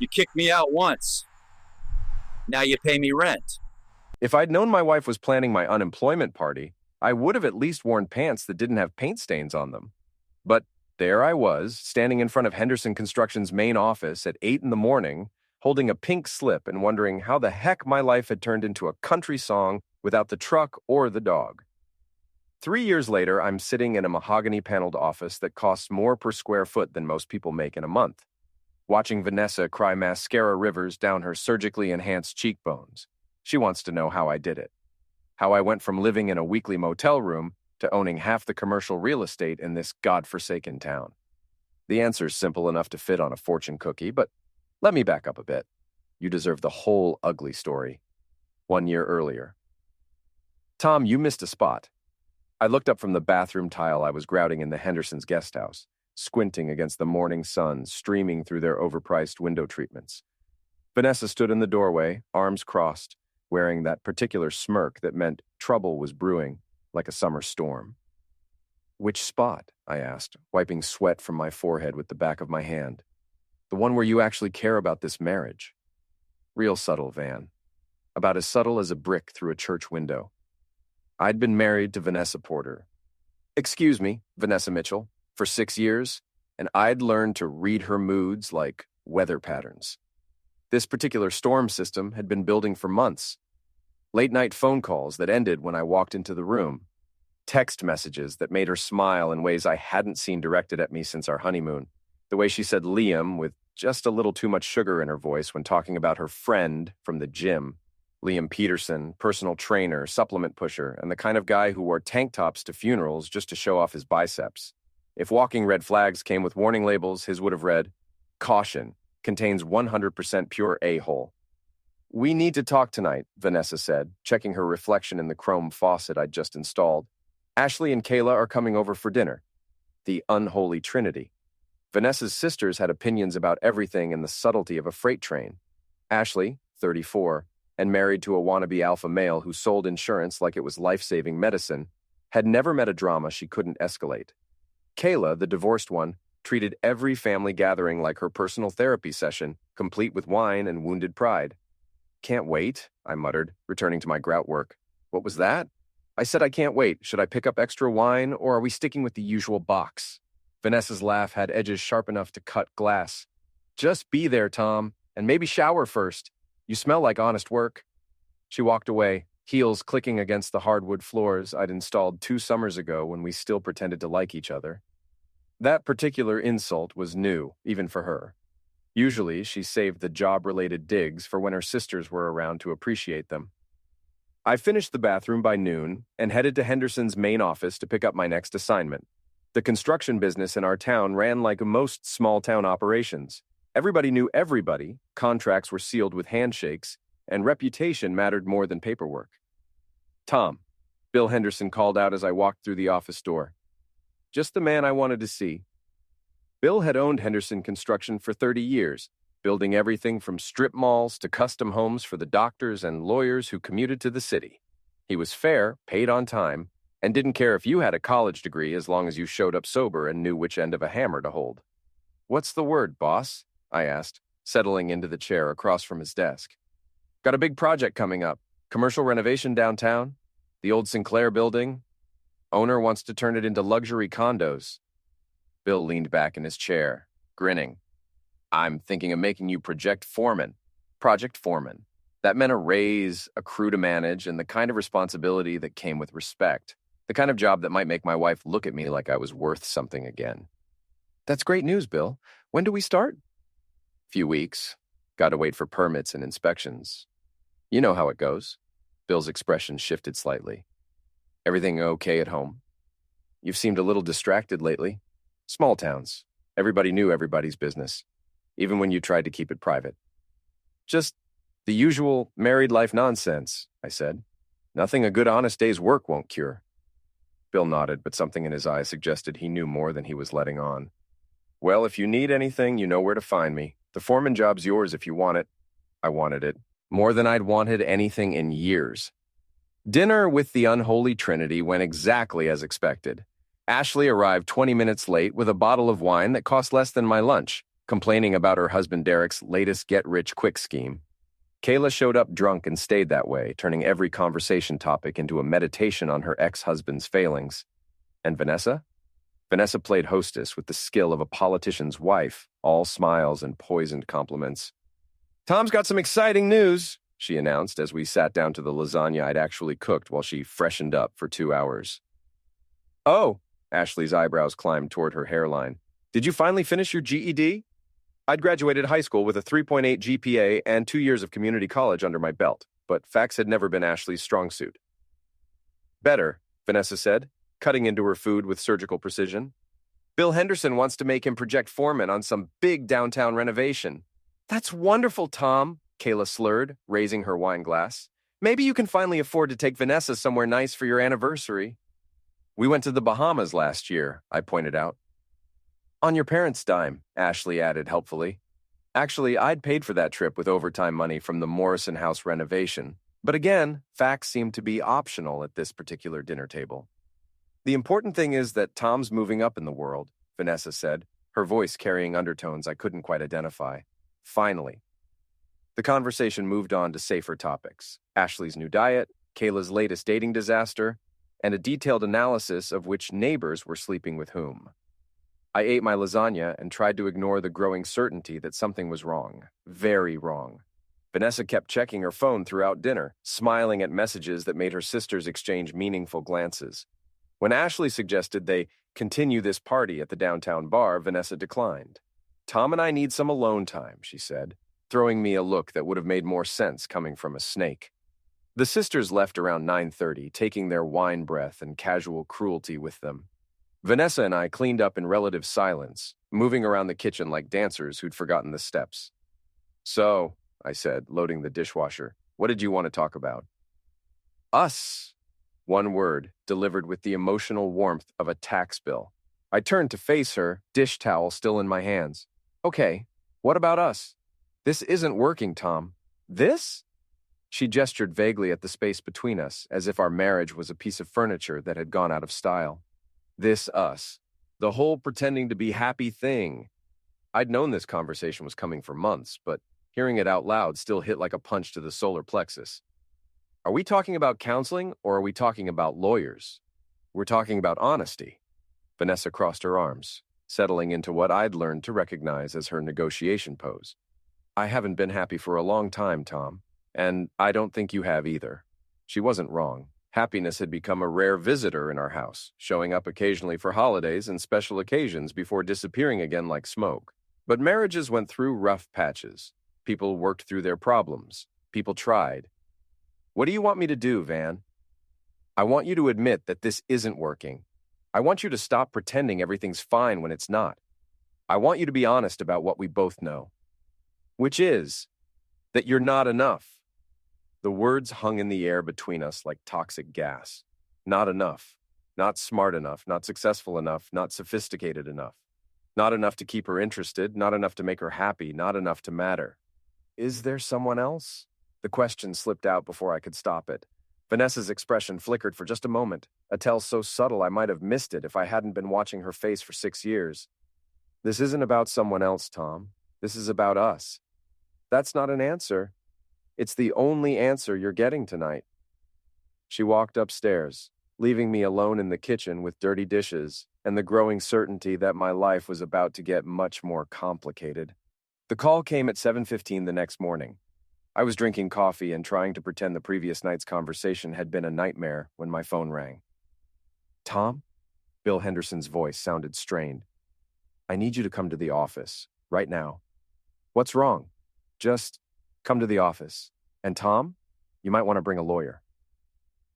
You kicked me out once. Now you pay me rent. If I'd known my wife was planning my unemployment party, I would have at least worn pants that didn't have paint stains on them. But there I was, standing in front of Henderson Construction's main office at 8 in the morning, holding a pink slip and wondering how the heck my life had turned into a country song without the truck or the dog. 3 years later, I'm sitting in a mahogany-paneled office that costs more per square foot than most people make in a month, watching Vanessa cry mascara rivers down her surgically enhanced cheekbones. She wants to know how I did it. How I went from living in a weekly motel room to owning half the commercial real estate in this godforsaken town. The answer's simple enough to fit on a fortune cookie, but let me back up a bit. You deserve the whole ugly story. 1 year earlier. Tom, you missed a spot. I looked up from the bathroom tile I was grouting in the Hendersons' guest house, squinting against the morning sun streaming through their overpriced window treatments. Vanessa stood in the doorway, arms crossed, wearing that particular smirk that meant trouble was brewing, like a summer storm. Which spot? I asked, wiping sweat from my forehead with the back of my hand. The one where you actually care about this marriage. Real subtle, Van. About as subtle as a brick through a church window. I'd been married to Vanessa Porter. Excuse me, Vanessa Mitchell, for 6 years, and I'd learned to read her moods like weather patterns. This particular storm system had been building for months. Late-night phone calls that ended when I walked into the room. Text messages that made her smile in ways I hadn't seen directed at me since our honeymoon. The way she said Liam with just a little too much sugar in her voice when talking about her friend from the gym. Liam Peterson, personal trainer, supplement pusher, and the kind of guy who wore tank tops to funerals just to show off his biceps. If walking red flags came with warning labels, his would have read, "Caution, contains 100% pure a-hole." "We need to talk tonight," Vanessa said, checking her reflection in the chrome faucet I'd just installed. "Ashley and Kayla are coming over for dinner." The unholy trinity. Vanessa's sisters had opinions about everything and the subtlety of a freight train. Ashley, 34, and married to a wannabe alpha male who sold insurance like it was life-saving medicine, had never met a drama she couldn't escalate. Kayla, the divorced one, treated every family gathering like her personal therapy session, complete with wine and wounded pride. "Can't wait," I muttered, returning to my grout work. "What was that?" "I said I can't wait. Should I pick up extra wine, or are we sticking with the usual box?" Vanessa's laugh had edges sharp enough to cut glass. "Just be there, Tom, and maybe shower first. You smell like honest work." She walked away, heels clicking against the hardwood floors I'd installed 2 summers ago when we still pretended to like each other. That particular insult was new, even for her. Usually, she saved the job-related digs for when her sisters were around to appreciate them. I finished the bathroom by noon and headed to Henderson's main office to pick up my next assignment. The construction business in our town ran like most small-town operations. Everybody knew everybody, contracts were sealed with handshakes, and reputation mattered more than paperwork. "Tom," Bill Henderson called out as I walked through the office door. Just the man I wanted to see. Bill had owned Henderson Construction for 30 years, building everything from strip malls to custom homes for the doctors and lawyers who commuted to the city. He was fair, paid on time, and didn't care if you had a college degree as long as you showed up sober and knew which end of a hammer to hold. "What's the word, boss?" I asked, settling into the chair across from his desk. "Got a big project coming up. Commercial renovation downtown. The old Sinclair building. Owner wants to turn it into luxury condos." Bill leaned back in his chair, grinning. "I'm thinking of making you project foreman. Project foreman. That meant a raise, a crew to manage, and the kind of responsibility that came with respect. The kind of job that might make my wife look at me like I was worth something again." "That's great news, Bill. When do we start?" "Few weeks. Got to wait for permits and inspections. You know how it goes." Bill's expression shifted slightly. "Everything okay at home?" "You've seemed a little distracted lately. Small towns. Everybody knew everybody's business, even when you tried to keep it private." "Just the usual married life nonsense," I said. "Nothing a good honest day's work won't cure." Bill nodded, but something in his eyes suggested he knew more than he was letting on. "Well, if you need anything, you know where to find me. The foreman job's yours if you want it." I wanted it. More than I'd wanted anything in years. Dinner with the unholy trinity went exactly as expected. Ashley arrived 20 minutes late with a bottle of wine that cost less than my lunch, complaining about her husband Derek's latest get-rich-quick scheme. Kayla showed up drunk and stayed that way, turning every conversation topic into a meditation on her ex-husband's failings. And Vanessa? Vanessa played hostess with the skill of a politician's wife, all smiles and poisoned compliments. "Tom's got some exciting news," she announced as we sat down to the lasagna I'd actually cooked while she freshened up for 2 hours. "Oh," Ashley's eyebrows climbed toward her hairline. "Did you finally finish your GED?" I'd graduated high school with a 3.8 GPA and 2 years of community college under my belt, but facts had never been Ashley's strong suit. "Better," Vanessa said, cutting into her food with surgical precision. "Bill Henderson wants to make him project foreman on some big downtown renovation." "That's wonderful, Tom," Kayla slurred, raising her wine glass. "Maybe you can finally afford to take Vanessa somewhere nice for your anniversary." "We went to the Bahamas last year," I pointed out. "On your parents' dime," Ashley added helpfully. Actually, I'd paid for that trip with overtime money from the Morrison House renovation. But again, facts seemed to be optional at this particular dinner table. "The important thing is that Tom's moving up in the world," Vanessa said, her voice carrying undertones I couldn't quite identify. Finally. The conversation moved on to safer topics: Ashley's new diet, Kayla's latest dating disaster, and a detailed analysis of which neighbors were sleeping with whom. I ate my lasagna and tried to ignore the growing certainty that something was wrong. Very wrong. Vanessa kept checking her phone throughout dinner, smiling at messages that made her sisters exchange meaningful glances. When Ashley suggested they continue this party at the downtown bar, Vanessa declined. "Tom and I need some alone time," she said, throwing me a look that would have made more sense coming from a snake. The sisters left around 9:30, taking their wine breath and casual cruelty with them. Vanessa and I cleaned up in relative silence, moving around the kitchen like dancers who'd forgotten the steps. "So," I said, loading the dishwasher, "what did you want to talk about?" "Us." One word, delivered with the emotional warmth of a tax bill. I turned to face her, dish towel still in my hands. "Okay, what about us?" "This isn't working, Tom." "This?" She gestured vaguely at the space between us, as if our marriage was a piece of furniture that had gone out of style. This us. The whole pretending to be happy thing. I'd known this conversation was coming for months, but hearing it out loud still hit like a punch to the solar plexus. Are we talking about counseling, or are we talking about lawyers? We're talking about honesty. Vanessa crossed her arms, settling into what I'd learned to recognize as her negotiation pose. "I haven't been happy for a long time, Tom, and I don't think you have either." She wasn't wrong. Happiness had become a rare visitor in our house, showing up occasionally for holidays and special occasions before disappearing again like smoke. But marriages went through rough patches. People worked through their problems. People tried. "What do you want me to do, Van?" "I want you to admit that this isn't working. I want you to stop pretending everything's fine when it's not. I want you to be honest about what we both know. Which is that you're not enough." The words hung in the air between us like toxic gas. Not enough. Not smart enough. Not successful enough. Not sophisticated enough. Not enough to keep her interested. Not enough to make her happy. Not enough to matter. Is there someone else? The question slipped out before I could stop it. Vanessa's expression flickered for just a moment, a tell so subtle I might have missed it if I hadn't been watching her face for 6 years. "This isn't about someone else, Tom. This is about us." "That's not an answer. It's the only answer you're getting tonight." She walked upstairs, leaving me alone in the kitchen with dirty dishes and the growing certainty that my life was about to get much more complicated. The call came at 7:15 the next morning. I was drinking coffee and trying to pretend the previous night's conversation had been a nightmare when my phone rang. "Tom?" Bill Henderson's voice sounded strained. "I need you to come to the office, right now." "What's wrong?" "Just come to the office. And Tom, you might want to bring a lawyer."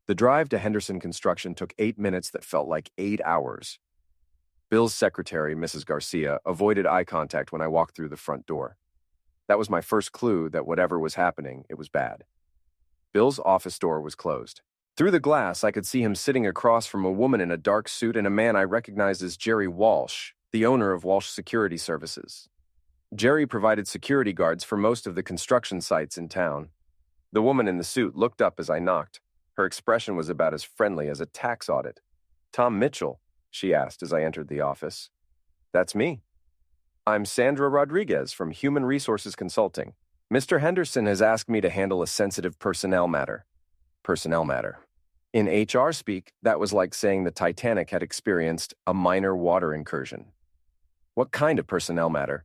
The drive to Henderson Construction took 8 minutes that felt like 8 hours. Bill's secretary, Mrs. Garcia, avoided eye contact when I walked through the front door. That was my first clue that whatever was happening, it was bad. Bill's office door was closed. Through the glass, I could see him sitting across from a woman in a dark suit and a man I recognized as Jerry Walsh, the owner of Walsh Security Services. Jerry provided security guards for most of the construction sites in town. The woman in the suit looked up as I knocked. Her expression was about as friendly as a tax audit. "Tom Mitchell?" she asked as I entered the office. "That's me." I'm Sandra Rodriguez from Human Resources Consulting. Mr. Henderson has asked me to handle a sensitive personnel matter. Personnel matter. In HR speak, that was like saying the Titanic had experienced a minor water incursion. What kind of personnel matter?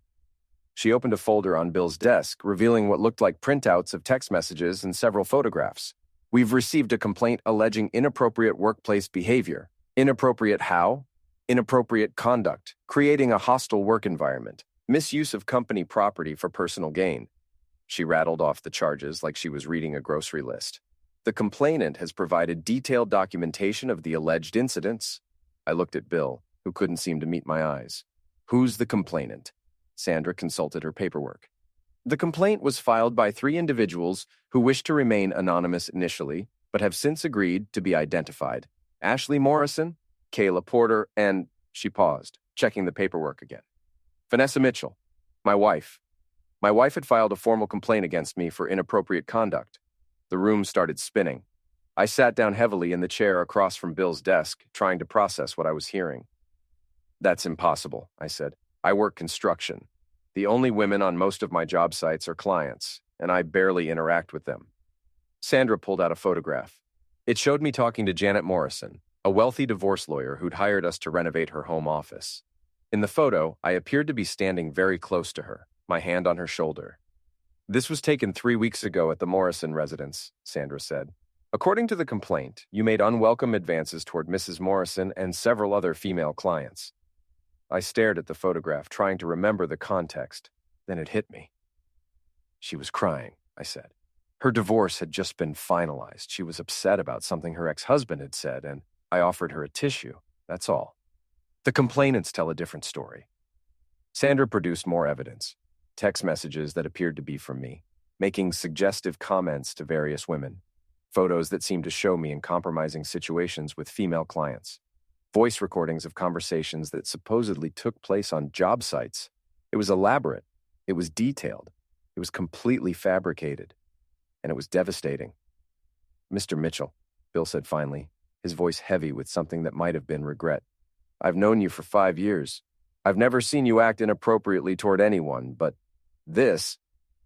She opened a folder on Bill's desk, revealing what looked like printouts of text messages and several photographs. We've received a complaint alleging inappropriate workplace behavior. Inappropriate how? Inappropriate conduct, creating a hostile work environment, misuse of company property for personal gain. She rattled off the charges like she was reading a grocery list. The complainant has provided detailed documentation of the alleged incidents. I looked at Bill, who couldn't seem to meet my eyes. Who's the complainant? Sandra consulted her paperwork. The complaint was filed by 3 individuals who wished to remain anonymous initially, but have since agreed to be identified. Ashley Morrison, Kayla Porter, and she paused, checking the paperwork again. Vanessa Mitchell, my wife. My wife had filed a formal complaint against me for inappropriate conduct. The room started spinning. I sat down heavily in the chair across from Bill's desk, trying to process what I was hearing. That's impossible, I said. I work construction. The only women on most of my job sites are clients, and I barely interact with them. Sandra pulled out a photograph. It showed me talking to Janet Morrison, a wealthy divorce lawyer who'd hired us to renovate her home office. In the photo, I appeared to be standing very close to her, my hand on her shoulder. This was taken 3 weeks ago at the Morrison residence, Sandra said. According to the complaint, you made unwelcome advances toward Mrs. Morrison and several other female clients. I stared at the photograph, trying to remember the context. Then it hit me. She was crying, I said. Her divorce had just been finalized. She was upset about something her ex-husband had said, and I offered her a tissue. That's all. The complainants tell a different story. Sandra produced more evidence. Text messages that appeared to be from me, making suggestive comments to various women. Photos that seemed to show me in compromising situations with female clients. Voice recordings of conversations that supposedly took place on job sites. It was elaborate. It was detailed. It was completely fabricated. And it was devastating. Mr. Mitchell, Bill said finally, his voice heavy with something that might have been regret. I've known you for 5 years. I've never seen you act inappropriately toward anyone, but this,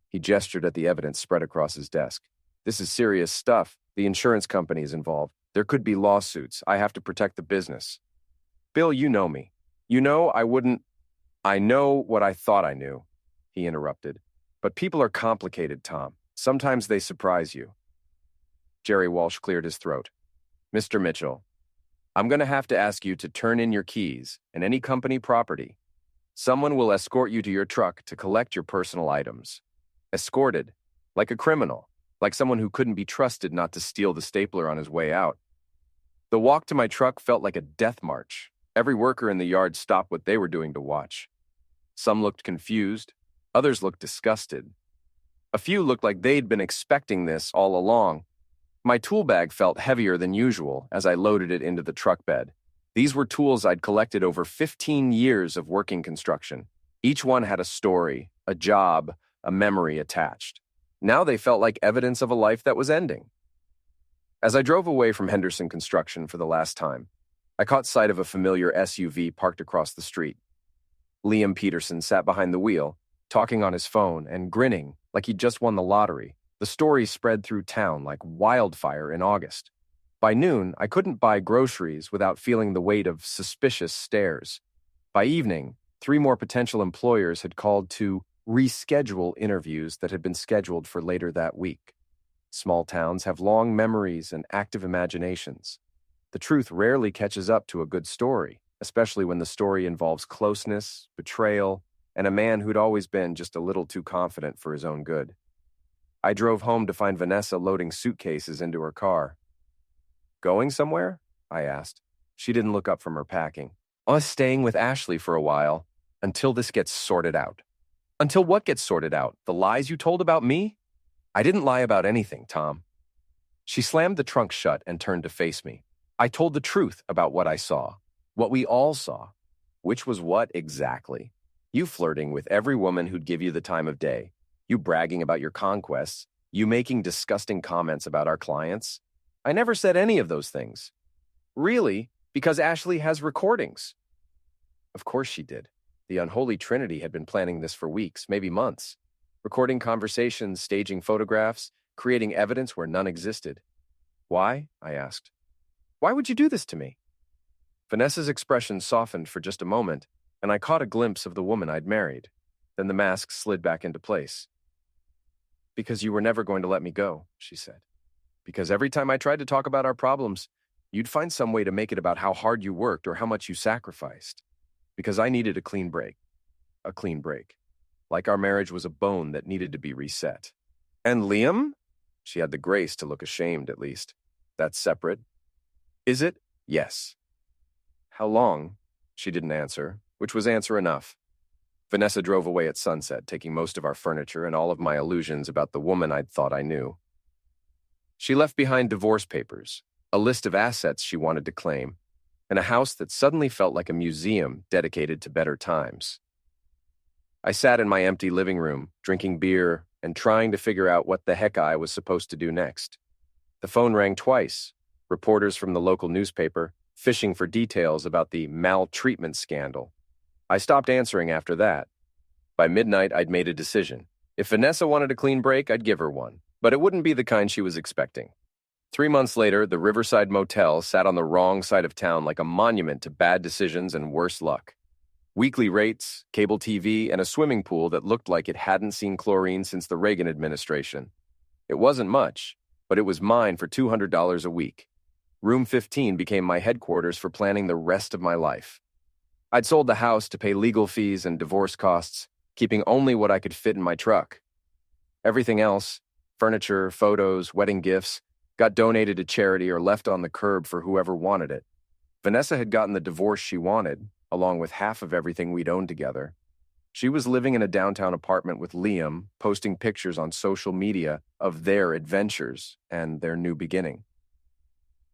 he gestured at the evidence spread across his desk. This is serious stuff. The insurance company is involved. There could be lawsuits. I have to protect the business. Bill, you know me. You know I wouldn't... I know what I thought I knew, he interrupted. But people are complicated, Tom. Sometimes they surprise you. Jerry Walsh cleared his throat. Mr. Mitchell, I'm going to have to ask you to turn in your keys and any company property. Someone will escort you to your truck to collect your personal items. Escorted, like a criminal, like someone who couldn't be trusted not to steal the stapler on his way out. The walk to my truck felt like a death march. Every worker in the yard stopped what they were doing to watch. Some looked confused. Others looked disgusted. A few looked like they'd been expecting this all along. My tool bag felt heavier than usual as I loaded it into the truck bed. These were tools I'd collected over 15 years of working construction. Each one had a story, a job, a memory attached. Now they felt like evidence of a life that was ending. As I drove away from Henderson Construction for the last time, I caught sight of a familiar SUV parked across the street. Liam Peterson sat behind the wheel, talking on his phone and grinning like he'd just won the lottery. The story spread through town like wildfire in August. By noon, I couldn't buy groceries without feeling the weight of suspicious stares. By evening, 3 more potential employers had called to reschedule interviews that had been scheduled for later that week. Small towns have long memories and active imaginations. The truth rarely catches up to a good story, especially when the story involves closeness, betrayal, and a man who'd always been just a little too confident for his own good. I drove home to find Vanessa loading suitcases into her car. Going somewhere? I asked. She didn't look up from her packing. Staying with Ashley for a while, until this gets sorted out. Until what gets sorted out? The lies you told about me? I didn't lie about anything, Tom. She slammed the trunk shut and turned to face me. I told the truth about what I saw, what we all saw. Which was what exactly? You flirting with every woman who'd give you the time of day. You bragging about your conquests. You making disgusting comments about our clients. I never said any of those things. Really? Because Ashley has recordings. Of course she did. The unholy trinity had been planning this for weeks, maybe months, recording conversations, staging photographs, creating evidence where none existed. Why? I asked. Why would you do this to me? Vanessa's expression softened for just a moment, and I caught a glimpse of the woman I'd married. Then the mask slid back into place. Because you were never going to let me go, she said. Because every time I tried to talk about our problems, you'd find some way to make it about how hard you worked or how much you sacrificed. Because I needed a clean break. A clean break. Like our marriage was a bone that needed to be reset. And Liam? She had the grace to look ashamed, at least. That's separate. Is it? Yes. How long? She didn't answer, which was answer enough. Vanessa drove away at sunset, taking most of our furniture and all of my illusions about the woman I'd thought I knew. She left behind divorce papers, a list of assets she wanted to claim, and a house that suddenly felt like a museum dedicated to better times. I sat in my empty living room, drinking beer and trying to figure out what the heck I was supposed to do next. The phone rang twice, reporters from the local newspaper fishing for details about the maltreatment scandal. I stopped answering after that. By midnight, I'd made a decision. If Vanessa wanted a clean break, I'd give her one, but it wouldn't be the kind she was expecting. 3 months later, the Riverside Motel sat on the wrong side of town like a monument to bad decisions and worse luck. Weekly rates, cable TV, and a swimming pool that looked like it hadn't seen chlorine since the Reagan administration. It wasn't much, but it was mine for $200 a week. Room 15 became my headquarters for planning the rest of my life. I'd sold the house to pay legal fees and divorce costs, keeping only what I could fit in my truck. Everything else, furniture, photos, wedding gifts, got donated to charity or left on the curb for whoever wanted it. Vanessa had gotten the divorce she wanted, along with half of everything we'd owned together. She was living in a downtown apartment with Liam, posting pictures on social media of their adventures and their new beginning.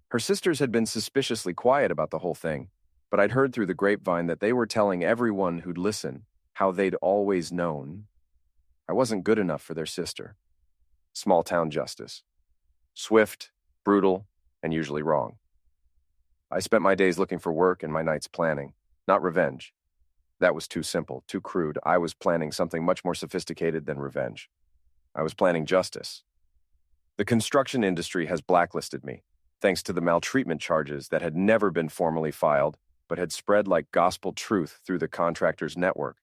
Her sisters had been suspiciously quiet about the whole thing, but I'd heard through the grapevine that they were telling everyone who'd listen how they'd always known. I wasn't good enough for their sister. Small-town justice. Swift, brutal, and usually wrong. I spent my days looking for work and my nights planning, not revenge. That was too simple, too crude. I was planning something much more sophisticated than revenge. I was planning justice. The construction industry has blacklisted me, thanks to the maltreatment charges that had never been formally filed, but had spread like gospel truth through the contractor's network.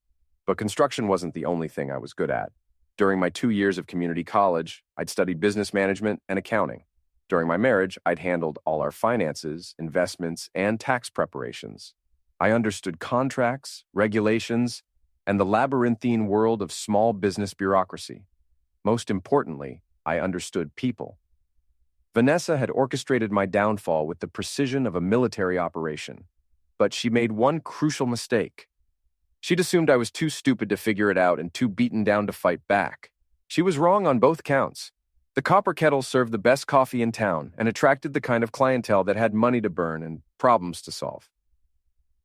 But construction wasn't the only thing I was good at. During my 2 years of community college, I'd studied business management and accounting. During my marriage, I'd handled all our finances, investments, and tax preparations. I understood contracts, regulations, and the labyrinthine world of small business bureaucracy. Most importantly, I understood people. Vanessa had orchestrated my downfall with the precision of a military operation, but she made one crucial mistake. She'd assumed I was too stupid to figure it out and too beaten down to fight back. She was wrong on both counts. The Copper Kettle served the best coffee in town and attracted the kind of clientele that had money to burn and problems to solve.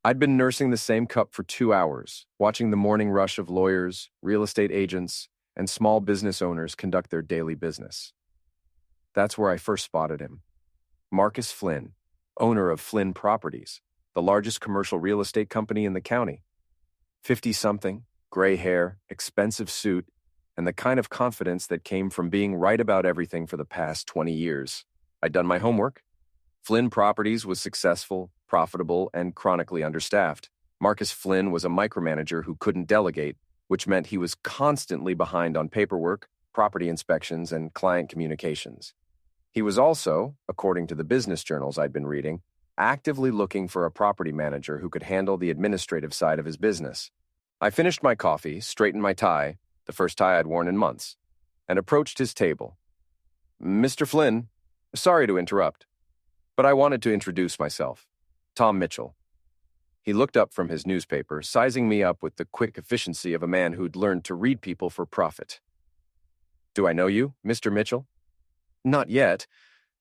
I'd been nursing the same cup for 2 hours, watching the morning rush of lawyers, real estate agents, and small business owners conduct their daily business. That's where I first spotted him. Marcus Flynn, owner of Flynn Properties, the largest commercial real estate company in the county. 50-something, gray hair, expensive suit, and the kind of confidence that came from being right about everything for the past 20 years. I'd done my homework. Flynn Properties was successful, profitable, and chronically understaffed. Marcus Flynn was a micromanager who couldn't delegate, which meant he was constantly behind on paperwork, property inspections, and client communications. He was also, according to the business journals I'd been reading, actively looking for a property manager who could handle the administrative side of his business. I finished my coffee, straightened my tie, the first tie I'd worn in months, and approached his table. "Mr. Flynn, sorry to interrupt, but I wanted to introduce myself. Tom Mitchell." He looked up from his newspaper, sizing me up with the quick efficiency of a man who'd learned to read people for profit. "Do I know you, Mr. Mitchell?" "Not yet,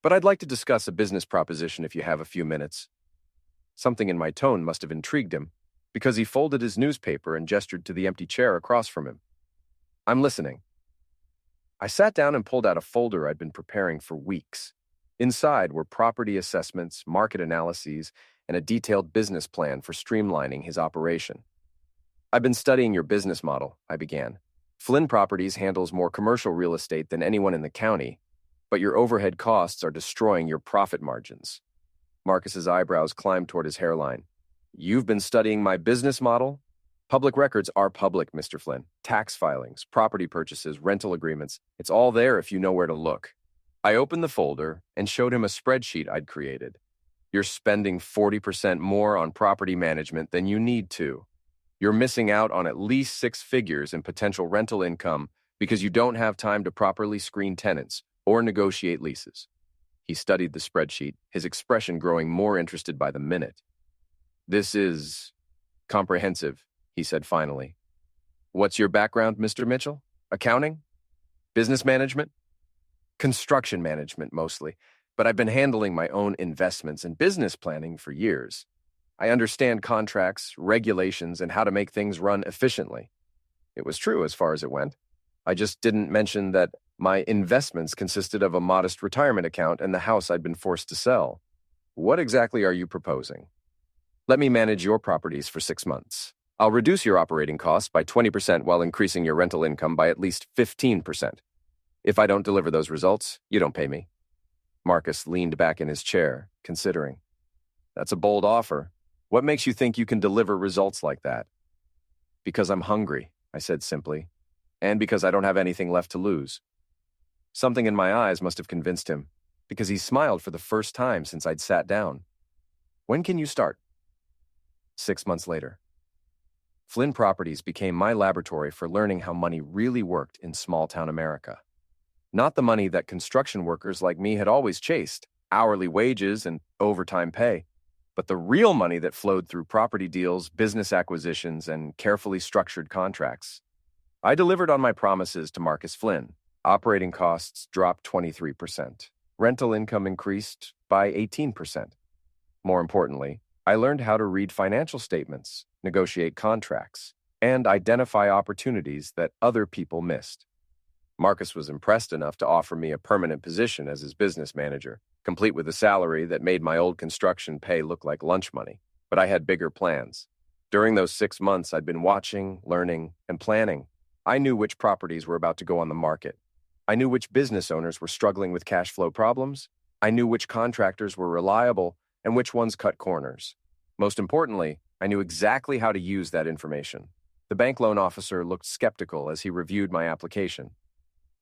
but I'd like to discuss a business proposition if you have a few minutes." Something in my tone must have intrigued him, because he folded his newspaper and gestured to the empty chair across from him. "I'm listening." I sat down and pulled out a folder I'd been preparing for weeks. Inside were property assessments, market analyses, and a detailed business plan for streamlining his operation. I've been studying your business model, I began. Flynn Properties handles more commercial real estate than anyone in the county, but your overhead costs are destroying your profit margins. Marcus's eyebrows climbed toward his hairline. You've been studying my business model? Public records are public, Mr. Flynn. Tax filings, property purchases, rental agreements. It's all there if you know where to look. I opened the folder and showed him a spreadsheet I'd created. You're spending 40% more on property management than you need to. You're missing out on at least 6 figures in potential rental income because you don't have time to properly screen tenants or negotiate leases. He studied the spreadsheet, his expression growing more interested by the minute. This is comprehensive, he said finally. What's your background, Mr. Mitchell? Accounting? Business management? Construction management, mostly, but I've been handling my own investments and business planning for years. I understand contracts, regulations, and how to make things run efficiently. It was true as far as it went. I just didn't mention that my investments consisted of a modest retirement account and the house I'd been forced to sell. What exactly are you proposing? Let me manage your properties for 6 months. I'll reduce your operating costs by 20% while increasing your rental income by at least 15%. If I don't deliver those results, you don't pay me. Marcus leaned back in his chair, considering. That's a bold offer. What makes you think you can deliver results like that? Because I'm hungry, I said simply, and because I don't have anything left to lose. Something in my eyes must have convinced him, because he smiled for the first time since I'd sat down. When can you start? 6 months later. Flynn Properties became my laboratory for learning how money really worked in small-town America. Not the money that construction workers like me had always chased, hourly wages and overtime pay, but the real money that flowed through property deals, business acquisitions, and carefully structured contracts. I delivered on my promises to Marcus Flynn. Operating costs dropped 23%. Rental income increased by 18%. More importantly, I learned how to read financial statements, negotiate contracts, and identify opportunities that other people missed. Marcus was impressed enough to offer me a permanent position as his business manager, complete with a salary that made my old construction pay look like lunch money. But I had bigger plans. During those 6 months, I'd been watching, learning, and planning. I knew which properties were about to go on the market. I knew which business owners were struggling with cash flow problems. I knew which contractors were reliable and which ones cut corners. Most importantly, I knew exactly how to use that information. The bank loan officer looked skeptical as he reviewed my application.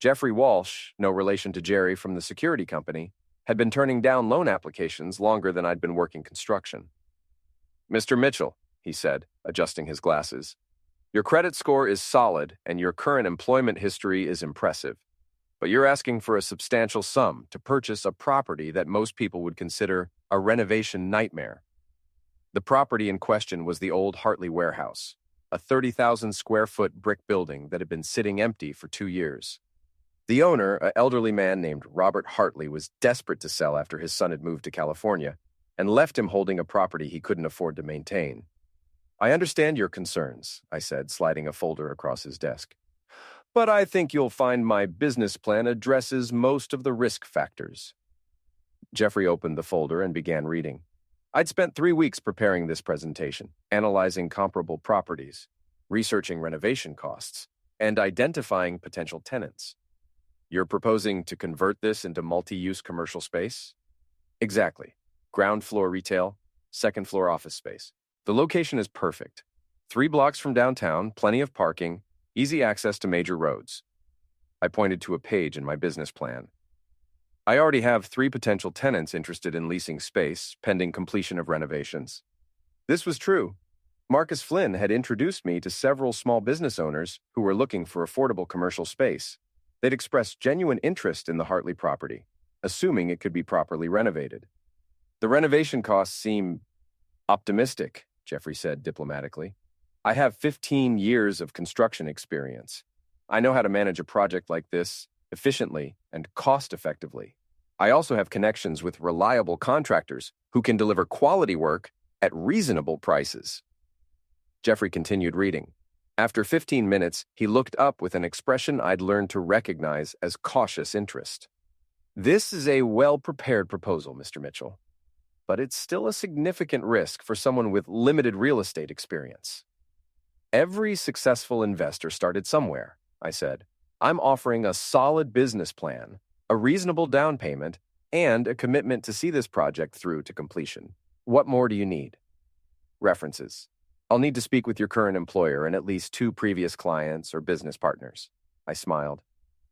Jeffrey Walsh, no relation to Jerry from the security company, had been turning down loan applications longer than I'd been working construction. Mr. Mitchell, he said, adjusting his glasses, your credit score is solid and your current employment history is impressive, but you're asking for a substantial sum to purchase a property that most people would consider a renovation nightmare. The property in question was the old Hartley warehouse, a 30,000 square foot brick building that had been sitting empty for 2 years. The owner, an elderly man named Robert Hartley, was desperate to sell after his son had moved to California and left him holding a property he couldn't afford to maintain. I understand your concerns, I said, sliding a folder across his desk. But I think you'll find my business plan addresses most of the risk factors. Jeffrey opened the folder and began reading. I'd spent 3 weeks preparing this presentation, analyzing comparable properties, researching renovation costs, and identifying potential tenants. You're proposing to convert this into multi-use commercial space? Exactly. Ground floor retail, second floor office space. The location is perfect. 3 blocks from downtown, plenty of parking, easy access to major roads. I pointed to a page in my business plan. I already have 3 potential tenants interested in leasing space, pending completion of renovations. This was true. Marcus Flynn had introduced me to several small business owners who were looking for affordable commercial space. They'd expressed genuine interest in the Hartley property, assuming it could be properly renovated. The renovation costs seem optimistic, Jeffrey said diplomatically. I have 15 years of construction experience. I know how to manage a project like this efficiently and cost-effectively. I also have connections with reliable contractors who can deliver quality work at reasonable prices. Jeffrey continued reading. After 15 minutes, he looked up with an expression I'd learned to recognize as cautious interest. This is a well-prepared proposal, Mr. Mitchell, but it's still a significant risk for someone with limited real estate experience. Every successful investor started somewhere, I said. I'm offering a solid business plan, a reasonable down payment, and a commitment to see this project through to completion. What more do you need? References. I'll need to speak with your current employer and at least 2 previous clients or business partners. I smiled.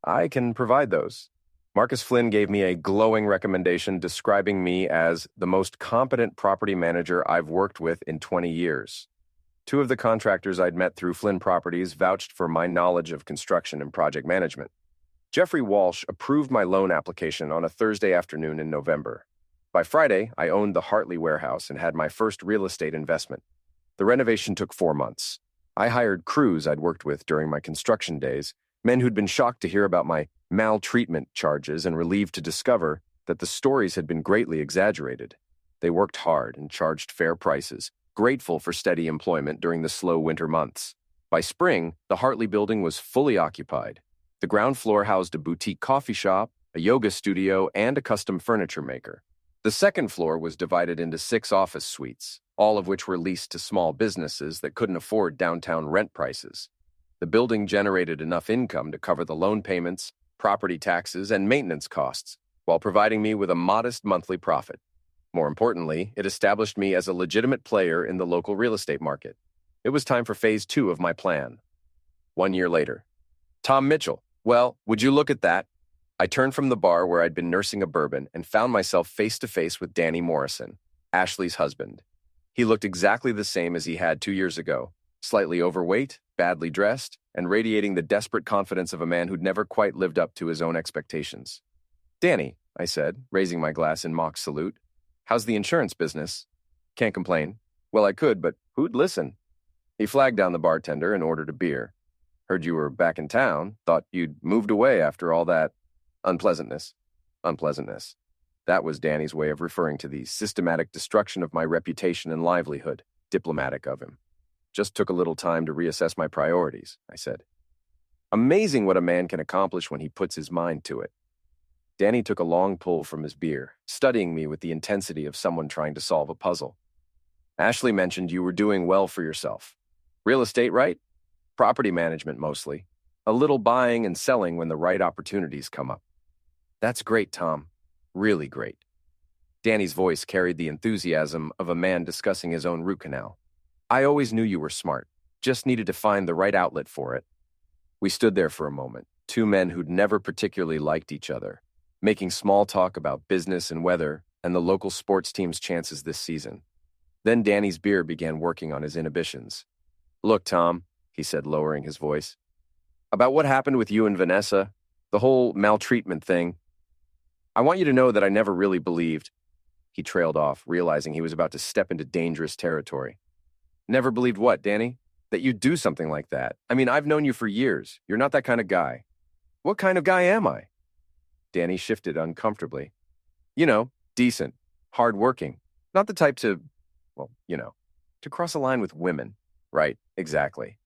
I can provide those. Marcus Flynn gave me a glowing recommendation describing me as the most competent property manager I've worked with in 20 years. 2 of the contractors I'd met through Flynn Properties vouched for my knowledge of construction and project management. Jeffrey Walsh approved my loan application on a Thursday afternoon in November. By Friday, I owned the Hartley warehouse and had my first real estate investment. The renovation took 4 months. I hired crews I'd worked with during my construction days, men who'd been shocked to hear about my maltreatment charges and relieved to discover that the stories had been greatly exaggerated. They worked hard and charged fair prices, grateful for steady employment during the slow winter months. By spring, the Hartley building was fully occupied. The ground floor housed a boutique coffee shop, a yoga studio, and a custom furniture maker. The second floor was divided into 6 office suites, all of which were leased to small businesses that couldn't afford downtown rent prices. The building generated enough income to cover the loan payments, property taxes, and maintenance costs, while providing me with a modest monthly profit. More importantly, it established me as a legitimate player in the local real estate market. It was time for phase 2 of my plan. 1 year later. Tom Mitchell. Well, would you look at that? I turned from the bar where I'd been nursing a bourbon and found myself face to face with Danny Morrison, Ashley's husband. He looked exactly the same as he had 2 years ago, slightly overweight, badly dressed, and radiating the desperate confidence of a man who'd never quite lived up to his own expectations. Danny, I said, raising my glass in mock salute. How's the insurance business? Can't complain. Well, I could, but who'd listen? He flagged down the bartender and ordered a beer. Heard you were back in town, thought you'd moved away after all that unpleasantness. Unpleasantness. That was Danny's way of referring to the systematic destruction of my reputation and livelihood. Diplomatic of him. Just took a little time to reassess my priorities, I said. Amazing what a man can accomplish when he puts his mind to it. Danny took a long pull from his beer, studying me with the intensity of someone trying to solve a puzzle. Ashley mentioned you were doing well for yourself. Real estate, right? Property management mostly. A little buying and selling when the right opportunities come up. That's great, Tom. Really great. Danny's voice carried the enthusiasm of a man discussing his own root canal. I always knew you were smart. Just needed to find the right outlet for it. We stood there for a moment, 2 men who'd never particularly liked each other, making small talk about business and weather and the local sports team's chances this season. Then Danny's beer began working on his inhibitions. Look, Tom, he said, lowering his voice. About what happened with you and Vanessa, the whole maltreatment thing. I want you to know that I never really believed. He trailed off, realizing he was about to step into dangerous territory. Never believed what, Danny? That you'd do something like that. I mean, I've known you for years. You're not that kind of guy. What kind of guy am I? Danny shifted uncomfortably. You know, decent, hardworking. Not the type to, to cross a line with women. Right, exactly.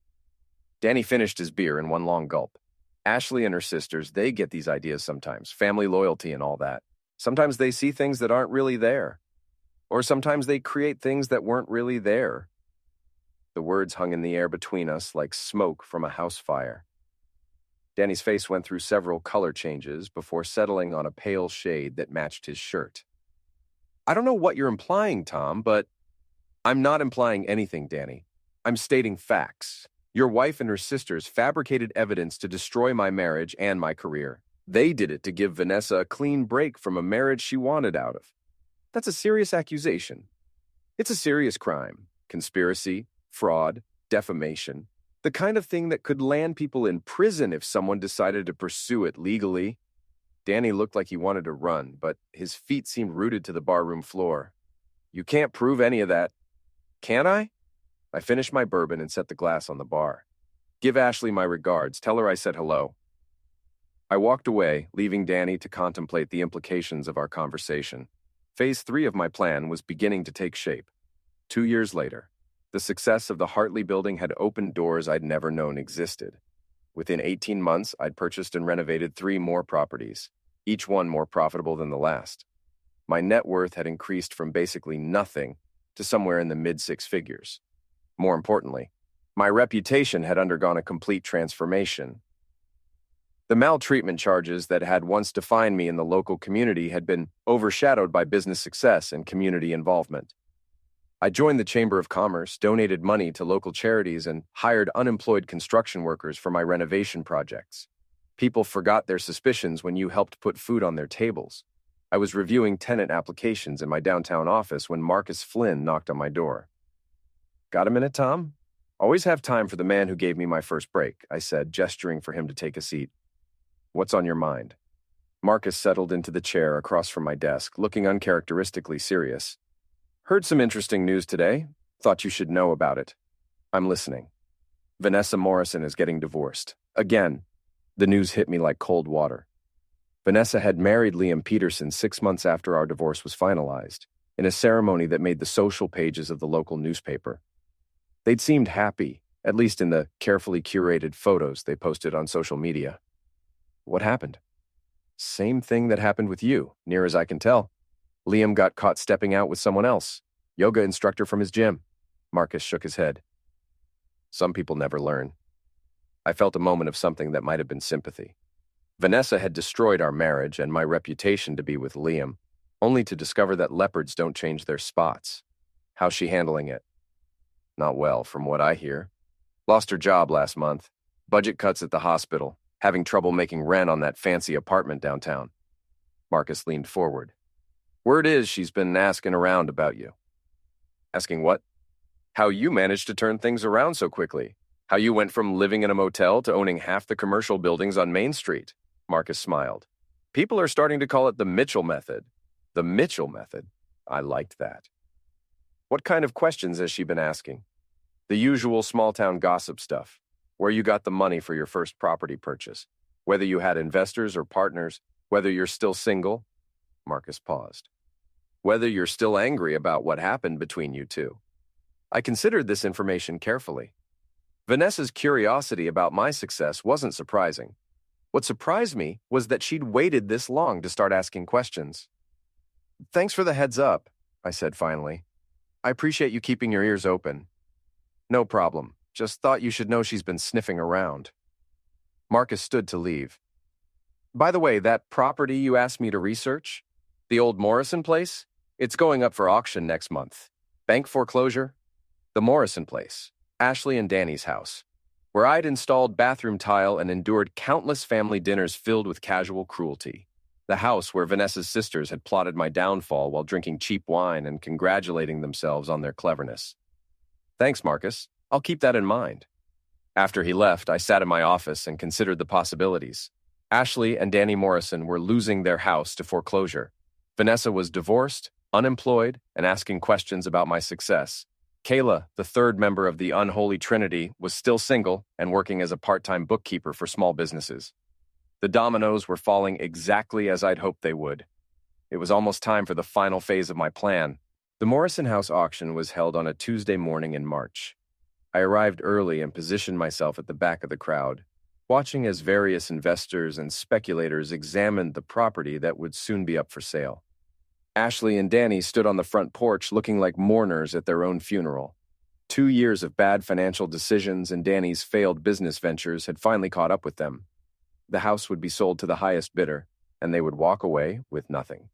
Danny finished his beer in one long gulp. Ashley and her sisters, they get these ideas sometimes, family loyalty and all that. Sometimes they see things that aren't really there. Or sometimes they create things that weren't really there. The words hung in the air between us like smoke from a house fire. Danny's face went through several color changes before settling on a pale shade that matched his shirt. I don't know what you're implying, Tom, but I'm not implying anything, Danny. I'm stating facts. Your wife and her sisters fabricated evidence to destroy my marriage and my career. They did it to give Vanessa a clean break from a marriage she wanted out of. That's a serious accusation. It's a serious crime. Conspiracy, fraud, defamation. The kind of thing that could land people in prison if someone decided to pursue it legally. Danny looked like he wanted to run, but his feet seemed rooted to the barroom floor. You can't prove any of that. Can I? I finished my bourbon and set the glass on the bar. Give Ashley my regards. Tell her I said hello. I walked away, leaving Danny to contemplate the implications of our conversation. Phase 3 of my plan was beginning to take shape. 2 years later, the success of the Hartley building had opened doors I'd never known existed. Within 18 months, I'd purchased and renovated 3 more properties, each one more profitable than the last. My net worth had increased from basically nothing to somewhere in the mid-6 figures. More importantly, My reputation had undergone a complete transformation. The maltreatment charges that had once defined me in the local community had been overshadowed by business success and community involvement. I joined the Chamber of Commerce, donated money to local charities, and hired unemployed construction workers for my renovation projects. People forgot their suspicions when you helped put food on their tables. I was reviewing tenant applications in my downtown office when Marcus Flynn knocked on my door. "Got a minute, Tom?" "Always have time for the man who gave me my first break," I said, gesturing for him to take a seat. "What's on your mind?" Marcus settled into the chair across from my desk, looking uncharacteristically serious. "Heard some interesting news today. Thought you should know about it." "I'm listening." "Vanessa Morrison is getting divorced. Again." The news hit me like cold water. Vanessa had married Liam Peterson 6 months after our divorce was finalized, in a ceremony that made the social pages of the local newspaper. They'd seemed happy, at least in the carefully curated photos they posted on social media. "What happened?" "Same thing that happened with you, near as I can tell. Liam got caught stepping out with someone else, yoga instructor from his gym." Marcus shook his head. "Some people never learn." I felt a moment of something that might have been sympathy. Vanessa had destroyed our marriage and my reputation to be with Liam, only to discover that leopards don't change their spots. How's she handling it? "Not well, from what I hear. Lost her job last month. Budget cuts at the hospital. Having trouble making rent on that fancy apartment downtown." Marcus leaned forward. "Word is she's been asking around about you." "Asking what?" "How you managed to turn things around so quickly. How you went from living in a motel to owning half the commercial buildings on Main Street." Marcus smiled. "People are starting to call it the Mitchell method." "The Mitchell method?" I liked that. "What kind of questions has she been asking?" "The usual small-town gossip stuff. Where you got the money for your first property purchase. Whether you had investors or partners. Whether you're still single." Marcus paused. "Whether you're still angry about what happened between you two." I considered this information carefully. Vanessa's curiosity about my success wasn't surprising. What surprised me was that she'd waited this long to start asking questions. "Thanks for the heads up," I said finally. "I appreciate you keeping your ears open." "No problem. Just thought you should know she's been sniffing around." Marcus stood to leave. "By the way, that property you asked me to research? The old Morrison place? It's going up for auction next month. Bank foreclosure? The Morrison place. Ashley and Danny's house, where I'd installed bathroom tile and endured countless family dinners filled with casual cruelty. The house where Vanessa's sisters had plotted my downfall while drinking cheap wine and congratulating themselves on their cleverness. "Thanks, Marcus. I'll keep that in mind." After he left, I sat in my office and considered the possibilities. Ashley and Danny Morrison were losing their house to foreclosure. Vanessa was divorced, unemployed, and asking questions about my success. Kayla, the third member of the unholy trinity, was still single and working as a part-time bookkeeper for small businesses. The dominoes were falling exactly as I'd hoped they would. It was almost time for the final phase of my plan. The Morrison House auction was held on a Tuesday morning in March. I arrived early and positioned myself at the back of the crowd, watching as various investors and speculators examined the property that would soon be up for sale. Ashley and Danny stood on the front porch looking like mourners at their own funeral. 2 years of bad financial decisions and Danny's failed business ventures had finally caught up with them. The house would be sold to the highest bidder, and they would walk away with nothing.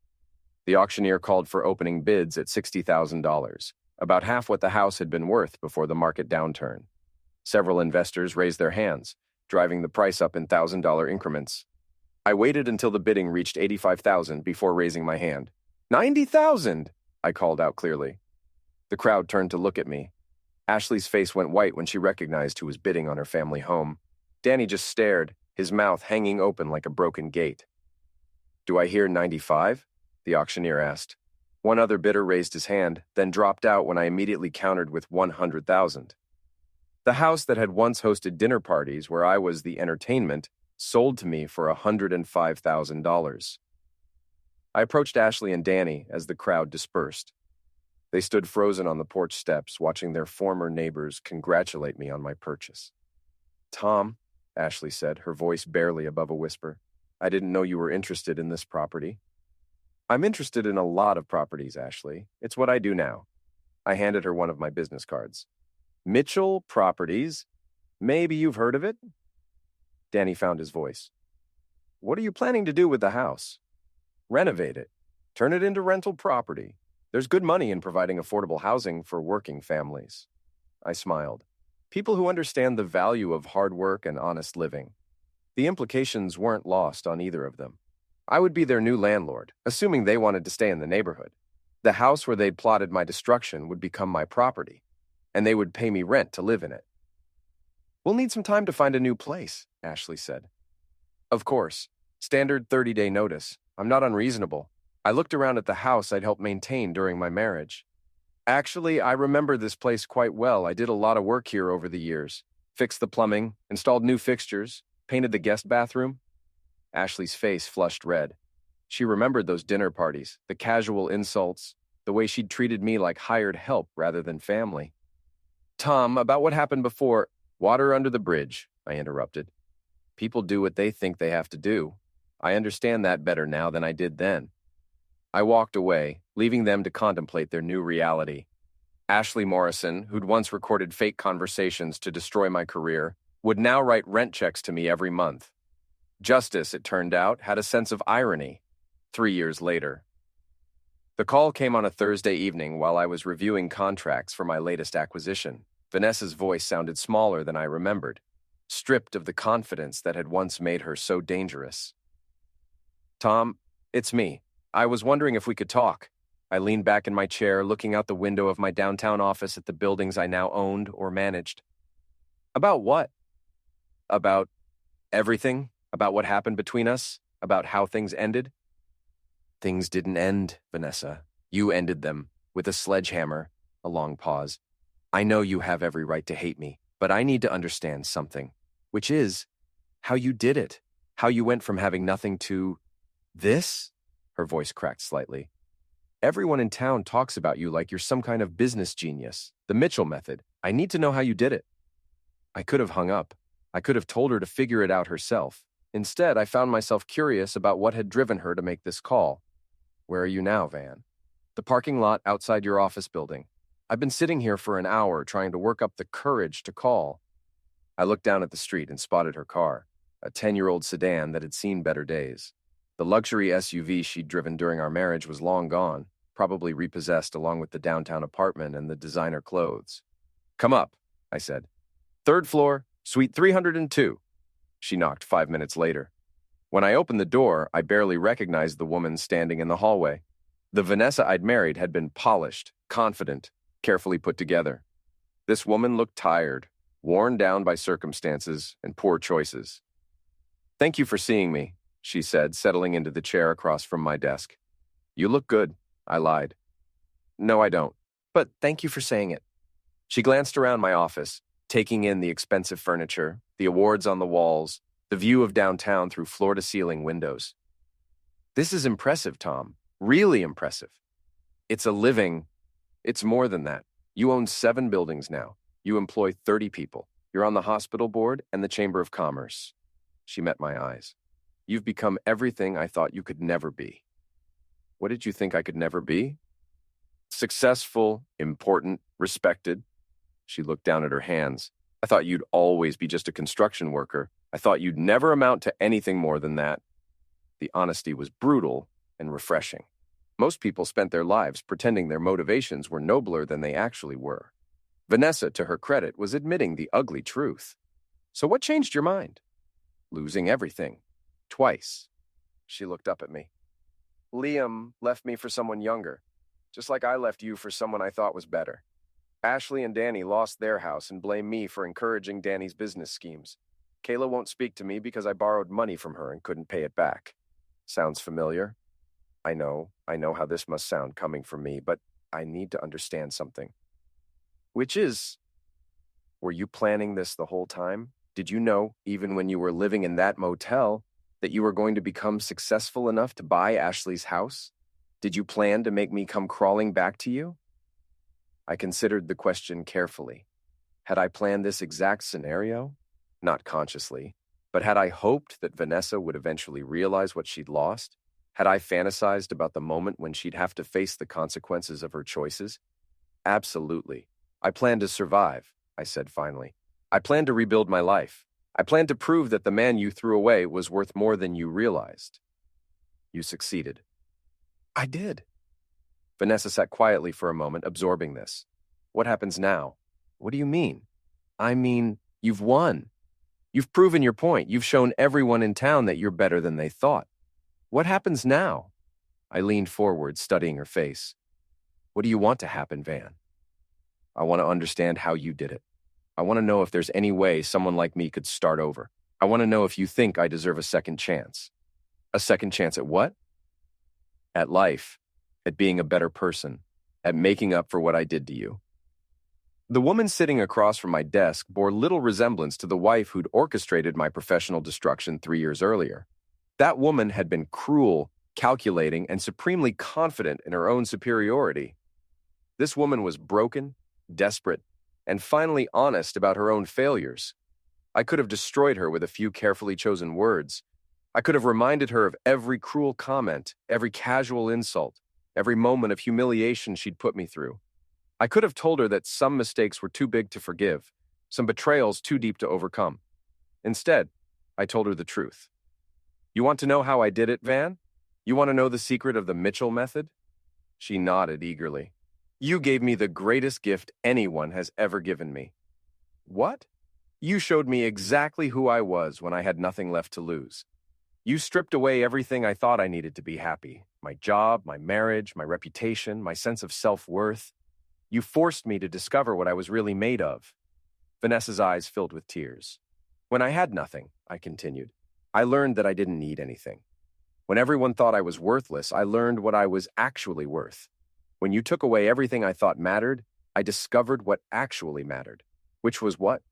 The auctioneer called for opening bids at $60,000, about half what the house had been worth before the market downturn. Several investors raised their hands, driving the price up in $1,000 increments. I waited until the bidding reached $85,000 before raising my hand. $90,000! I called out clearly. The crowd turned to look at me. Ashley's face went white when she recognized who was bidding on her family home. Danny just stared, his mouth hanging open like a broken gate. "Do I hear 95? The auctioneer asked. One other bidder raised his hand, then dropped out when I immediately countered with 100,000. The house that had once hosted dinner parties where I was the entertainment sold to me for $105,000. I approached Ashley and Danny as the crowd dispersed. They stood frozen on the porch steps, watching their former neighbors congratulate me on my purchase. "Tom," Ashley said, her voice barely above a whisper, "I didn't know you were interested in this property." "I'm interested in a lot of properties, Ashley. It's what I do now." I handed her one of my business cards. Mitchell Properties. Maybe you've heard of it? Danny found his voice. What are you planning to do with the house? Renovate it. Turn it into rental property. There's good money in providing affordable housing for working families. I smiled. People who understand the value of hard work and honest living. The implications weren't lost on either of them. I would be their new landlord, assuming they wanted to stay in the neighborhood. The house where they'd plotted my destruction would become my property, and they would pay me rent to live in it. We'll need some time to find a new place, Ashley said. Of course. Standard 30-day notice. I'm not unreasonable. I looked around at the house I'd helped maintain during my marriage. Actually, I remember this place quite well. I did a lot of work here over the years. Fixed the plumbing, installed new fixtures, painted the guest bathroom. Ashley's face flushed red. She remembered those dinner parties, the casual insults, the way she'd treated me like hired help rather than family. Tom, about what happened before, water under the bridge, I interrupted. People do what they think they have to do. I understand that better now than I did then. I walked away, leaving them to contemplate their new reality. Ashley Morrison, who'd once recorded fake conversations to destroy my career, would now write rent checks to me every month. Justice, it turned out, had a sense of irony. 3 years later. The call came on a Thursday evening while I was reviewing contracts for my latest acquisition. Vanessa's voice sounded smaller than I remembered, stripped of the confidence that had once made her so dangerous. Tom, it's me. I was wondering if we could talk. I leaned back in my chair, looking out the window of my downtown office at the buildings I now owned or managed. About what? About everything? About what happened between us? About how things ended? Things didn't end, Vanessa. You ended them, with a sledgehammer. A long pause. I know you have every right to hate me, but I need to understand something, which is how you did it, how you went from having nothing to this? Her voice cracked slightly. Everyone in town talks about you like you're some kind of business genius. The Mitchell method. I need to know how you did it. I could have hung up. I could have told her to figure it out herself. Instead, I found myself curious about what had driven her to make this call. Where are you now, Van? The parking lot outside your office building. I've been sitting here for an hour trying to work up the courage to call. I looked down at the street and spotted her car, a 10-year-old sedan that had seen better days. The luxury SUV she'd driven during our marriage was long gone, probably repossessed along with the downtown apartment and the designer clothes. Come up, I said. 3rd floor, suite 302. She knocked 5 minutes later. When I opened the door, I barely recognized the woman standing in the hallway. The Vanessa I'd married had been polished, confident, carefully put together. This woman looked tired, worn down by circumstances and poor choices. Thank you for seeing me, she said, settling into the chair across from my desk. You look good, I lied. No, I don't, but thank you for saying it. She glanced around my office, taking in the expensive furniture, the awards on the walls, the view of downtown through floor-to-ceiling windows. This is impressive, Tom. Really impressive. It's more than that. You own 7 buildings now. You employ 30 people. You're on the hospital board and the Chamber of Commerce. She met my eyes. You've become everything I thought you could never be. What did you think I could never be? Successful, important, respected. She looked down at her hands. I thought you'd always be just a construction worker. I thought you'd never amount to anything more than that. The honesty was brutal and refreshing. Most people spent their lives pretending their motivations were nobler than they actually were. Vanessa, to her credit, was admitting the ugly truth. So what changed your mind? Losing everything. Twice. She looked up at me. Liam left me for someone younger, just like I left you for someone I thought was better. Ashley and Danny lost their house and blame me for encouraging Danny's business schemes. Kayla won't speak to me because I borrowed money from her and couldn't pay it back. Sounds familiar? I know how this must sound coming from me, but I need to understand something. Which is, were you planning this the whole time? Did you know, even when you were living in that motel, that you were going to become successful enough to buy Ashley's house? Did you plan to make me come crawling back to you? I considered the question carefully. Had I planned this exact scenario? Not consciously, but had I hoped that Vanessa would eventually realize what she'd lost? Had I fantasized about the moment when she'd have to face the consequences of her choices? Absolutely. I planned to survive. I said finally. I plan to rebuild my life. I plan to prove that the man you threw away was worth more than you realized. You succeeded. I did. Vanessa sat quietly for a moment, absorbing this. What happens now? What do you mean? I mean, you've won. You've proven your point. You've shown everyone in town that you're better than they thought. What happens now? I leaned forward, studying her face. What do you want to happen, Van? I want to understand how you did it. I want to know if there's any way someone like me could start over. I want to know if you think I deserve a second chance. A second chance at what? At life, at being a better person, at making up for what I did to you. The woman sitting across from my desk bore little resemblance to the wife who'd orchestrated my professional destruction 3 years earlier. That woman had been cruel, calculating, and supremely confident in her own superiority. This woman was broken, desperate, and finally honest about her own failures. I could have destroyed her with a few carefully chosen words. I could have reminded her of every cruel comment, every casual insult, every moment of humiliation she'd put me through. I could have told her that some mistakes were too big to forgive, some betrayals too deep to overcome. Instead, I told her the truth. You want to know how I did it, Van? You want to know the secret of the Mitchell method? She nodded eagerly. You gave me the greatest gift anyone has ever given me. What? You showed me exactly who I was when I had nothing left to lose. You stripped away everything I thought I needed to be happy. My job, my marriage, my reputation, my sense of self-worth. You forced me to discover what I was really made of. Vanessa's eyes filled with tears. When I had nothing, I continued, I learned that I didn't need anything. When everyone thought I was worthless, I learned what I was actually worth. When you took away everything I thought mattered, I discovered what actually mattered. Which was what?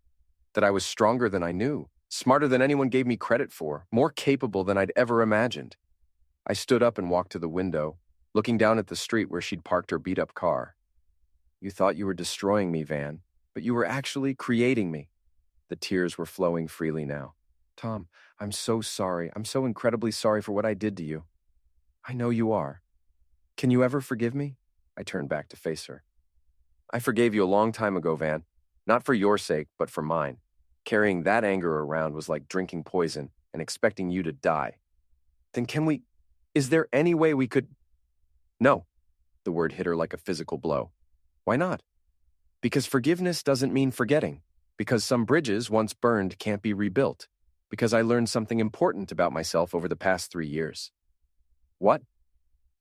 That I was stronger than I knew, smarter than anyone gave me credit for, more capable than I'd ever imagined. I stood up and walked to the window, looking down at the street where she'd parked her beat-up car. You thought you were destroying me, Van, but you were actually creating me. The tears were flowing freely now. Tom, I'm so sorry. I'm so incredibly sorry for what I did to you. I know you are. Can you ever forgive me? I turned back to face her. I forgave you a long time ago, Van. Not for your sake, but for mine. Carrying that anger around was like drinking poison and expecting you to die. Then is there any way we could? No. The word hit her like a physical blow. Why not? Because forgiveness doesn't mean forgetting. Because some bridges once burned can't be rebuilt. Because I learned something important about myself over the past 3 years. What?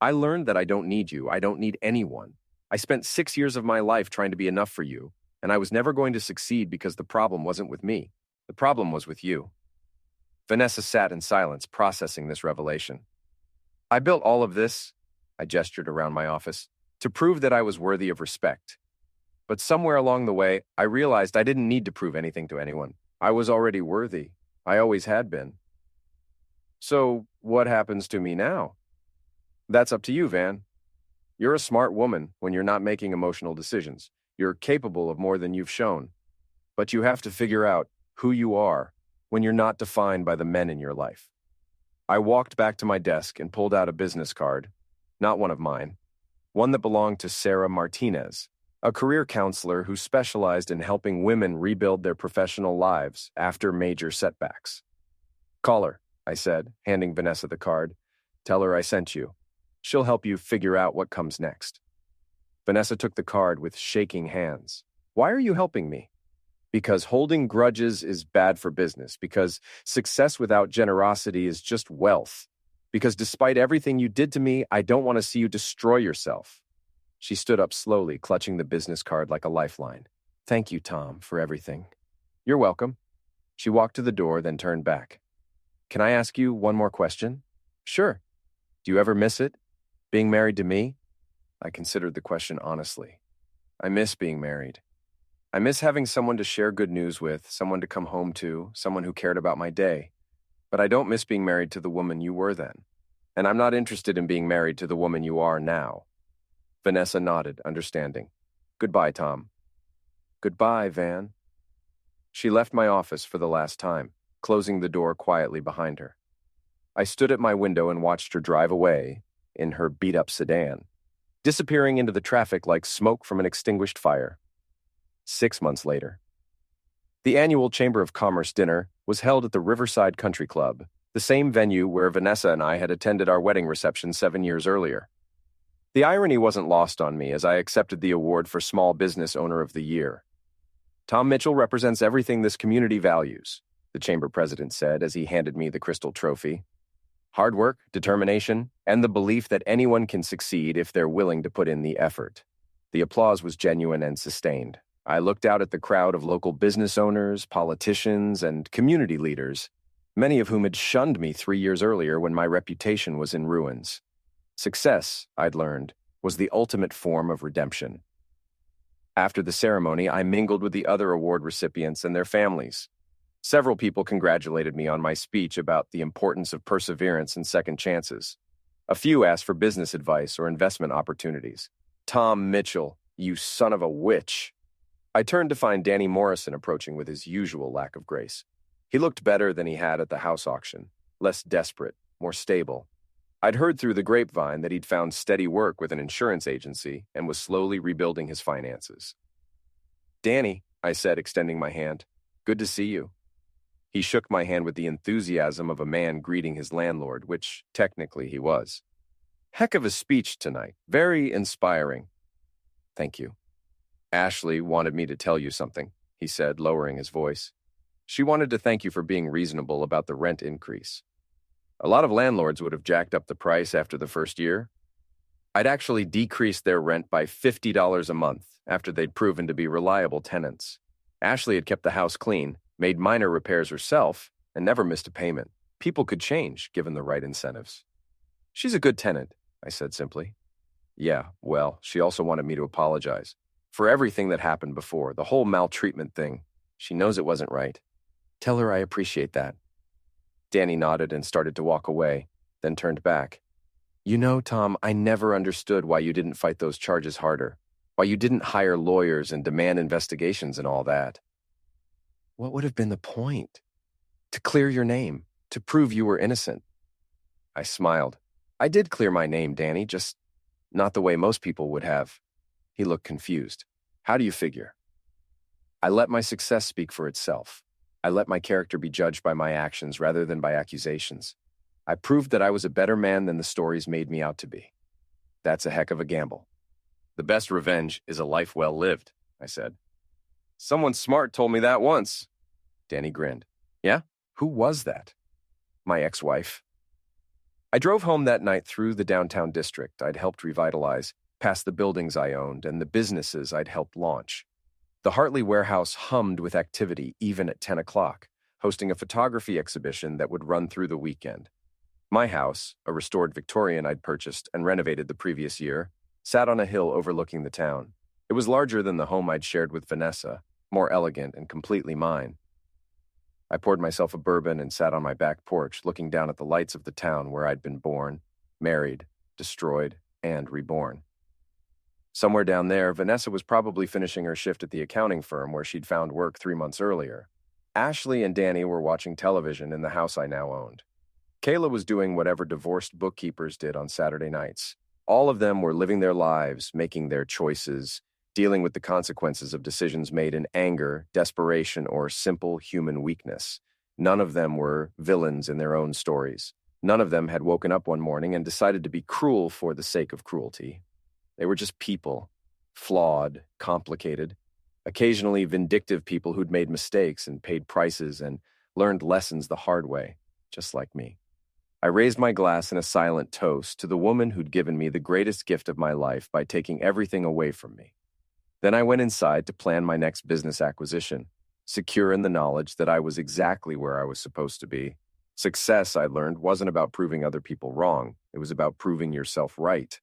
I learned that I don't need you. I don't need anyone. I spent 6 years of my life trying to be enough for you, and I was never going to succeed because the problem wasn't with me. The problem was with you. Vanessa sat in silence, processing this revelation. I built all of this, I gestured around my office, to prove that I was worthy of respect. But somewhere along the way, I realized I didn't need to prove anything to anyone. I was already worthy. I always had been. So, what happens to me now? That's up to you, Van. You're a smart woman when you're not making emotional decisions. You're capable of more than you've shown. But you have to figure out who you are when you're not defined by the men in your life. I walked back to my desk and pulled out a business card, not one of mine, one that belonged to Sarah Martinez, a career counselor who specialized in helping women rebuild their professional lives after major setbacks. Call her, I said, handing Vanessa the card. Tell her I sent you. She'll help you figure out what comes next. Vanessa took the card with shaking hands. Why are you helping me? Because holding grudges is bad for business. Because success without generosity is just wealth. Because despite everything you did to me, I don't want to see you destroy yourself. She stood up slowly, clutching the business card like a lifeline. Thank you, Tom, for everything. You're welcome. She walked to the door, then turned back. Can I ask you one more question? Sure. Do you ever miss it? Being married to me? I considered the question honestly. I miss being married. I miss having someone to share good news with, someone to come home to, someone who cared about my day. But I don't miss being married to the woman you were then. And I'm not interested in being married to the woman you are now. Vanessa nodded, understanding. Goodbye, Tom. Goodbye, Van. She left my office for the last time, closing the door quietly behind her. I stood at my window and watched her drive away in her beat-up sedan, disappearing into the traffic like smoke from an extinguished fire. 6 months later, The annual Chamber of Commerce dinner was held at the Riverside Country Club, the same venue where Vanessa and I had attended our wedding reception 7 years earlier. The irony wasn't lost on me as I accepted the award for Small Business Owner of the Year. Tom Mitchell represents everything this community values, the chamber president said as he handed me the crystal trophy. Hard work, determination, and the belief that anyone can succeed if they're willing to put in the effort. The applause was genuine and sustained. I looked out at the crowd of local business owners, politicians, and community leaders, many of whom had shunned me 3 years earlier when my reputation was in ruins. Success, I'd learned, was the ultimate form of redemption. After the ceremony, I mingled with the other award recipients and their families. Several people congratulated me on my speech about the importance of perseverance and second chances. A few asked for business advice or investment opportunities. Tom Mitchell, you son of a witch. I turned to find Danny Morrison approaching with his usual lack of grace. He looked better than he had at the house auction, less desperate, more stable. I'd heard through the grapevine that he'd found steady work with an insurance agency and was slowly rebuilding his finances. Danny, I said, extending my hand, good to see you. He shook my hand with the enthusiasm of a man greeting his landlord, which technically he was. Heck of a speech tonight, very inspiring. Thank you. Ashley wanted me to tell you something, he said, lowering his voice. She wanted to thank you for being reasonable about the rent increase. A lot of landlords would have jacked up the price after the first year. I'd actually decreased their rent by $50 a month after they'd proven to be reliable tenants. Ashley had kept the house clean, made minor repairs herself, and never missed a payment. People could change, given the right incentives. She's a good tenant, I said simply. Yeah, well, she also wanted me to apologize. For everything that happened before, the whole maltreatment thing. She knows it wasn't right. Tell her I appreciate that. Danny nodded and started to walk away, then turned back. You know, Tom, I never understood why you didn't fight those charges harder, why you didn't hire lawyers and demand investigations and all that. What would have been the point? To clear your name, to prove you were innocent. I smiled. I did clear my name, Danny, just not the way most people would have. He looked confused. How do you figure? I let my success speak for itself. I let my character be judged by my actions rather than by accusations. I proved that I was a better man than the stories made me out to be. That's a heck of a gamble. The best revenge is a life well lived, I said. Someone smart told me that once. Danny grinned. Yeah? Who was that? My ex-wife. I drove home that night through the downtown district I'd helped revitalize, past the buildings I owned and the businesses I'd helped launch. The Hartley warehouse hummed with activity even at 10 o'clock, hosting a photography exhibition that would run through the weekend. My house, a restored Victorian I'd purchased and renovated the previous year, sat on a hill overlooking the town. It was larger than the home I'd shared with Vanessa, more elegant and completely mine. I poured myself a bourbon and sat on my back porch, looking down at the lights of the town where I'd been born, married, destroyed, and reborn. Somewhere down there, Vanessa was probably finishing her shift at the accounting firm where she'd found work 3 months earlier. Ashley and Danny were watching television in the house I now owned. Kayla was doing whatever divorced bookkeepers did on Saturday nights. All of them were living their lives, making their choices, dealing with the consequences of decisions made in anger, desperation, or simple human weakness. None of them were villains in their own stories. None of them had woken up one morning and decided to be cruel for the sake of cruelty. They were just people, flawed, complicated, occasionally vindictive people who'd made mistakes and paid prices and learned lessons the hard way, just like me. I raised my glass in a silent toast to the woman who'd given me the greatest gift of my life by taking everything away from me. Then I went inside to plan my next business acquisition, secure in the knowledge that I was exactly where I was supposed to be. Success, I learned, wasn't about proving other people wrong. It was about proving yourself right.